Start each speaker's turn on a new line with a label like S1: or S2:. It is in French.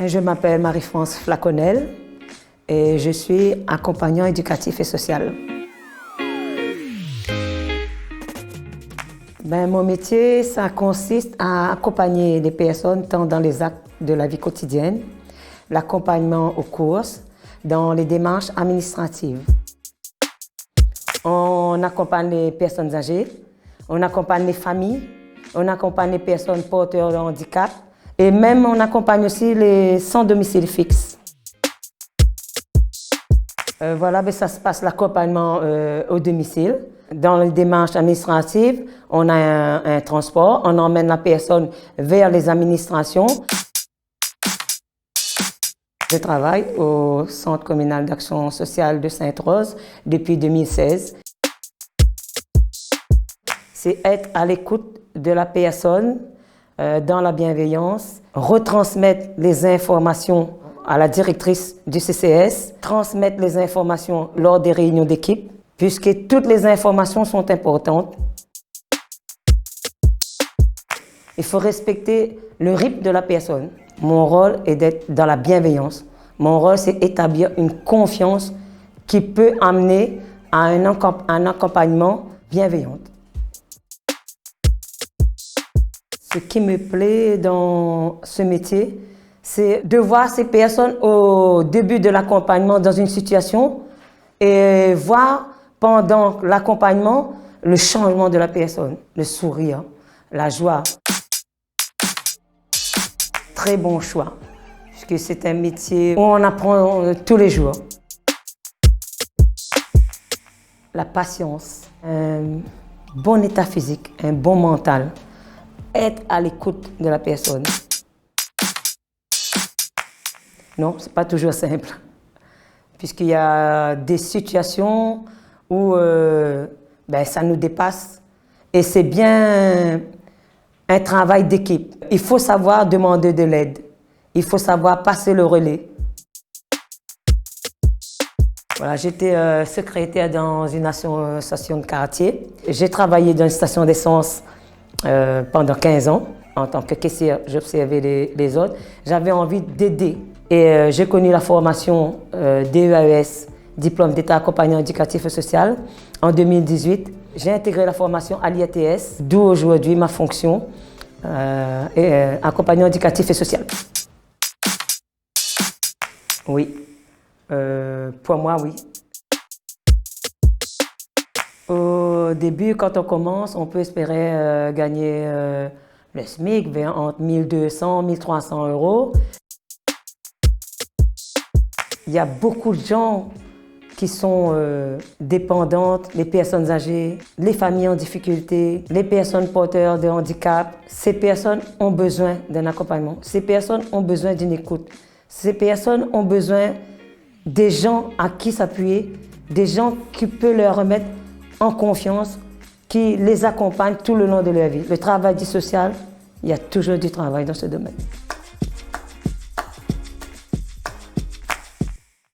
S1: Je m'appelle Marie-France Flaconnel et je suis accompagnant éducatif et social. Mon métier, ça consiste à accompagner les personnes tant dans les actes de la vie quotidienne, l'accompagnement aux courses, dans les démarches administratives. On accompagne les personnes âgées, on accompagne les familles, on accompagne les personnes porteurs de handicap et même on accompagne aussi les sans domicile fixe. Ça se passe l'accompagnement au domicile. Dans les démarches administratives, on a un transport, on emmène la personne vers les administrations. Je travaille au Centre communal d'action sociale de Sainte-Rose depuis 2016. C'est être à l'écoute de la personne dans la bienveillance, retransmettre les informations à la directrice du CCS, transmettre les informations lors des réunions d'équipe, puisque toutes les informations sont importantes. Il faut respecter le rythme de la personne. Mon rôle est d'être dans la bienveillance. Mon rôle, c'est établir une confiance qui peut amener à un accompagnement bienveillant. Ce qui me plaît dans ce métier, c'est de voir ces personnes au début de l'accompagnement dans une situation et voir pendant l'accompagnement le changement de la personne, le sourire, la joie. Très bon choix, puisque c'est un métier où on apprend tous les jours. La patience, un bon état physique, un bon mental, être à l'écoute de la personne. Non, ce n'est pas toujours simple, puisqu'il y a des situations où ça nous dépasse et c'est bien un travail d'équipe. Il faut savoir demander de l'aide, il faut savoir passer le relais. Voilà, j'étais secrétaire dans une association de quartier. J'ai travaillé dans une station d'essence pendant 15 ans. En tant que caissière, j'observais les autres. J'avais envie d'aider. Et j'ai connu la formation DEAES, diplôme d'état accompagnant éducatif et social, en 2018. J'ai intégré la formation à l'IATS, d'où aujourd'hui ma fonction accompagnant éducatif et social. Oui, pour moi, oui. Au début, quand on commence, on peut espérer gagner le SMIC entre 1200 et 1300 euros. Il y a beaucoup de gens qui sont dépendantes, les personnes âgées, les familles en difficulté, les personnes porteurs de handicap. Ces personnes ont besoin d'un accompagnement, ces personnes ont besoin d'une écoute, ces personnes ont besoin des gens à qui s'appuyer, des gens qui peuvent leur remettre en confiance, qui les accompagnent tout le long de leur vie. Le travail dit social, il y a toujours du travail dans ce domaine.